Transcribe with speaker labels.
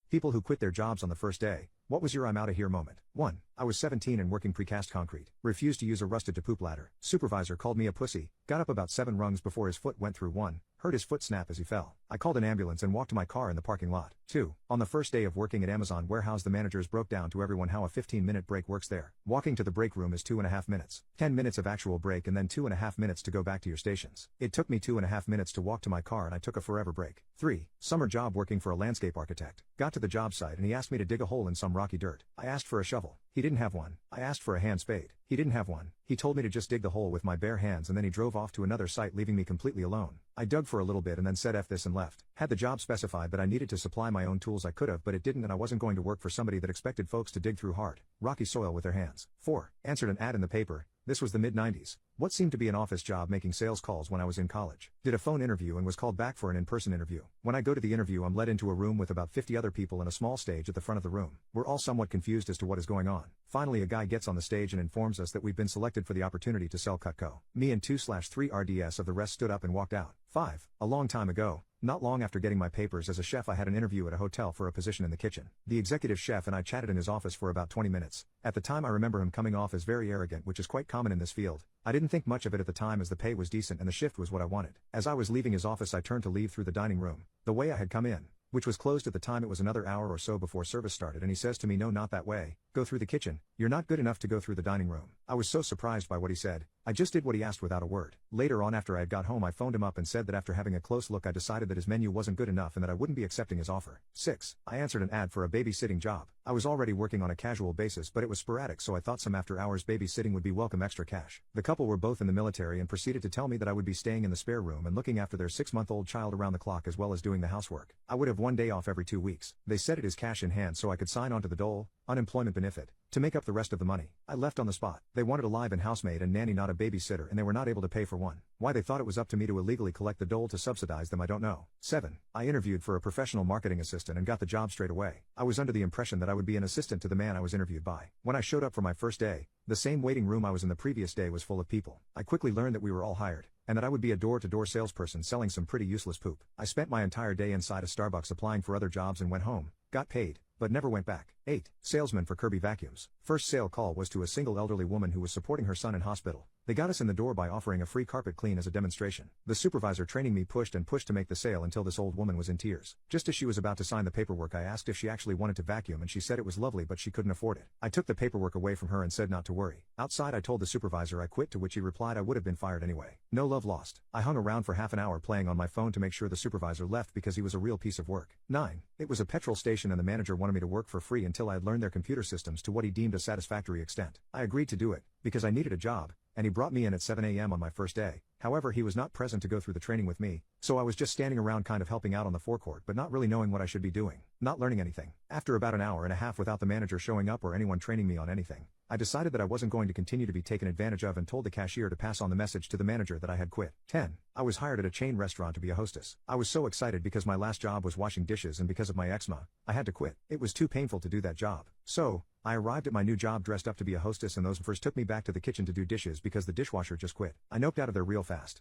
Speaker 1: People who quit their jobs on the first day. What was your I'm out of here moment? 1. I was 17 and working precast concrete. Refused to use a rusted to poop ladder. Supervisor called me a pussy. Got up about 7 rungs before his foot went through one. Heard his foot snap as he fell. I called an ambulance and walked to my car in the parking lot. 2. On the first day of working at Amazon warehouse, the managers broke down to everyone how a 15-minute break works there. Walking to the break room is 2.5 minutes. 10 minutes of actual break and then 2.5 minutes to go back to your stations. It took me 2.5 minutes to walk to my car and I took a forever break. 3. Summer job working for a landscape architect. Got to the job site and he asked me to dig a hole in some rocky dirt. I asked for a shovel. He didn't have one. I asked for a hand spade. He didn't have one. He told me to just dig the hole with my bare hands and then he drove off to another site leaving me completely alone. I dug for a little bit and then said F this and left. Had the job specified that I needed to supply my own tools I could have, but it didn't, and I wasn't going to work for somebody that expected folks to dig through hard, rocky soil with their hands. 4. Answered an ad in the paper. This was the mid-90s. What seemed to be an office job making sales calls when I was in college. Did a phone interview and was called back for an in-person interview. When I go to the interview, I'm led into a room with about 50 other people and a small stage at the front of the room. We're all somewhat confused as to what is going on. Finally, a guy gets on the stage and informs us that we've been selected for the opportunity to sell Cutco. Me and 2/3 RDS of the rest stood up and walked out. 5. A long time ago. Not long after getting my papers as a chef, I had an interview at a hotel for a position in the kitchen. The executive chef and I chatted in his office for about 20 minutes. At the time I remember him coming off as very arrogant, which is quite common in this field. I didn't think much of it at the time as the pay was decent and the shift was what I wanted. As I was leaving his office, I turned to leave through the dining room, the way I had come in, which was closed at the time. It was another hour or so before service started, and he says to me, "No, not that way. Go through the kitchen. You're not good enough to go through the dining room." I was so surprised by what he said, I just did what he asked without a word. Later on, after I had got home, I phoned him up and said that after having a close look, I decided that his menu wasn't good enough and that I wouldn't be accepting his offer. 6. I answered an ad for a babysitting job. I was already working on a casual basis, but it was sporadic, so I thought some after-hours babysitting would be welcome extra cash. The couple were both in the military and proceeded to tell me that I would be staying in the spare room and looking after their 6-month-old child around the clock as well as doing the housework. I would have one day off every 2 weeks. They said it is cash in hand so I could sign on to the dole, unemployment benefit, to make up the rest of the money. I left on the spot. They wanted a live-in housemaid and nanny, not a babysitter, and they were not able to pay for one. Why they thought it was up to me to illegally collect the dole to subsidize them, I don't know. 7. I interviewed for a professional marketing assistant and got the job straight away. I was under the impression that I would be an assistant to the man I was interviewed by. When I showed up for my first day, the same waiting room I was in the previous day was full of people. I quickly learned that we were all hired, and that I would be a door-to-door salesperson selling some pretty useless poop. I spent my entire day inside a Starbucks applying for other jobs and went home, got paid, but never went back. 8. Salesman for Kirby Vacuums. First sale call was to a single elderly woman who was supporting her son in hospital. They got us in the door by offering a free carpet clean as a demonstration. The supervisor training me pushed and pushed to make the sale until this old woman was in tears. Just as she was about to sign the paperwork, I asked if she actually wanted to vacuum and she said it was lovely but she couldn't afford it. I took the paperwork away from her and said not to worry. Outside I told the supervisor I quit, to which he replied I would have been fired anyway. No love lost. I hung around for half an hour playing on my phone to make sure the supervisor left because he was a real piece of work. 9. It was a petrol station and the manager wanted me to work for free until I had learned their computer systems to what he deemed a satisfactory extent. I agreed to do it, because I needed a job, and he brought me in at 7 a.m. on my first day. However, he was not present to go through the training with me, so I was just standing around kind of helping out on the forecourt but not really knowing what I should be doing, not learning anything. After about an hour and a half without the manager showing up or anyone training me on anything, I decided that I wasn't going to continue to be taken advantage of and told the cashier to pass on the message to the manager that I had quit. 10. I was hired at a chain restaurant to be a hostess. I was so excited because my last job was washing dishes, and because of my eczema, I had to quit. It was too painful to do that job. So, I arrived at my new job dressed up to be a hostess, and those first took me back to the kitchen to do dishes because the dishwasher just quit. I noped out of there real fast.